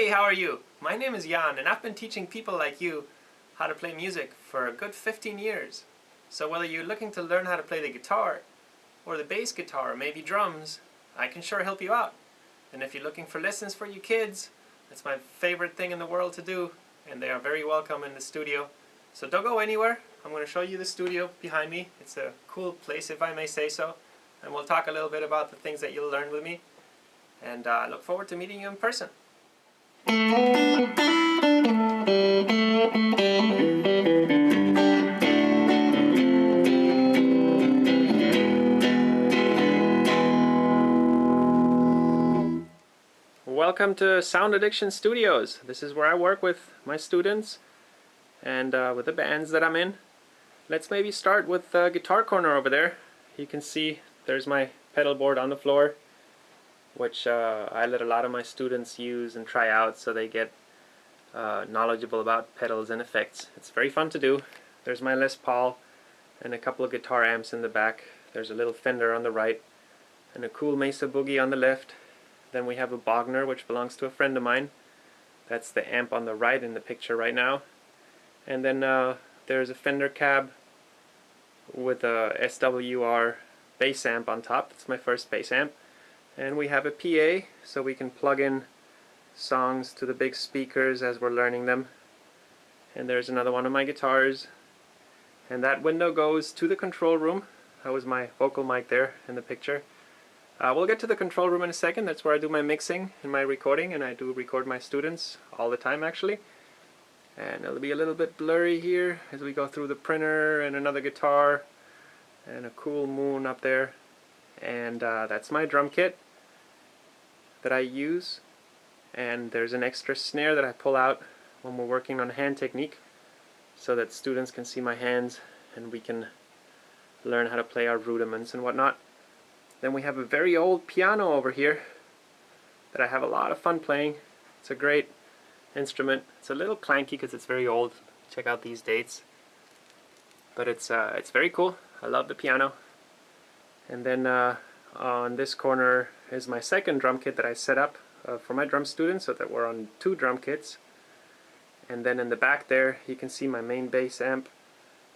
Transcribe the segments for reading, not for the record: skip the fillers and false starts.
Hey, how are you? My name is Jan, and I've been teaching people like you how to play music for a good 15 years. So whether you're looking to learn how to play the guitar, or the bass guitar, or maybe drums, I can sure help you out. And if you're looking for lessons for your kids, that's my favorite thing in the world to do, and they are very welcome in the studio. So don't go anywhere. I'm going to show you the studio behind me. It's a cool place, if I may say so. And we'll talk a little bit about the things that you'll learn with me. And I look forward to meeting you in person. Welcome to Sound Addiction Studios. This is where I work with my students and with the bands that I'm in. Let's maybe start with the guitar corner over there. You can see there's my pedal board on the floor, which I let a lot of my students use and try out so they get knowledgeable about pedals and effects. It's very fun to do. There's my Les Paul and a couple of guitar amps in the back. There's a little Fender on the right and a cool Mesa Boogie on the left. Then we have a Bogner, which belongs to a friend of mine. That's the amp on the right in the picture right now. And then there's a Fender cab with a SWR bass amp on top. That's my first bass amp. And we have a PA, so we can plug in songs to the big speakers as we're learning them. And there's another one of my guitars. And that window goes to the control room. That was my vocal mic there in the picture. We'll get to the control room in a second. That's where I do my mixing and my recording, and I do record my students all the time actually. And it'll be a little bit blurry here as we go through the printer and another guitar and a cool moon up there. And that's my drum kit that I use. And there's an extra snare that I pull out when we're working on hand technique so that students can see my hands and we can learn how to play our rudiments and whatnot. Then we have a very old piano over here that I have a lot of fun playing. It's a great instrument. It's a little clanky because it's very old. Check out these dates. But it's very cool. I love the piano. And then on this corner is my second drum kit that I set up for my drum students so that we're on 2 drum kits. And then in the back there you can see my main bass amp.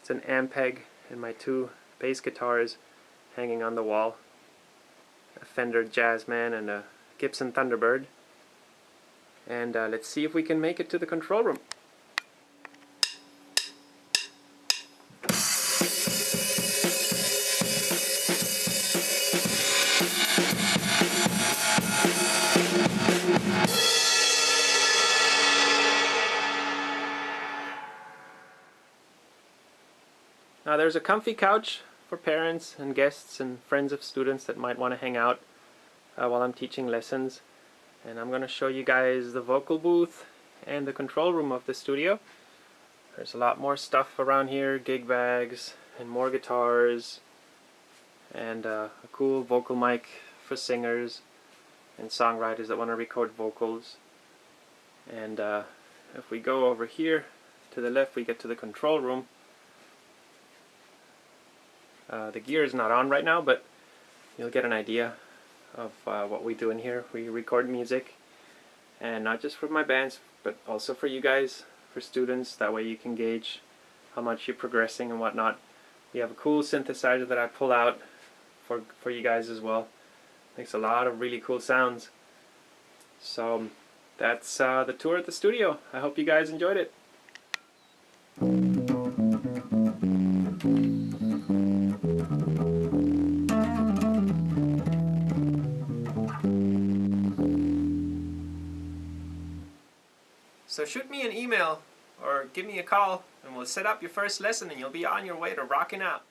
It's an Ampeg and my 2 bass guitars hanging on the wall. A Fender Jazzman and a Gibson Thunderbird. And let's see if we can make it to the control room. Now there's a comfy couch for parents and guests and friends of students that might want to hang out while I'm teaching lessons. And I'm going to show you guys the vocal booth and the control room of the studio. There's a lot more stuff around here, gig bags and more guitars and a cool vocal mic for singers and songwriters that want to record vocals. And if we go over here to the left, we get to the control room. The gear is not on right now, but you'll get an idea of what we do in here. We record music, and not just for my bands, but also for you guys, for students. That way you can gauge how much you're progressing and whatnot. We have a cool synthesizer that I pull out for you guys as well. Makes a lot of really cool sounds. So that's the tour at the studio. I hope you guys enjoyed it. So shoot me an email or give me a call and we'll set up your first lesson and you'll be on your way to rocking out.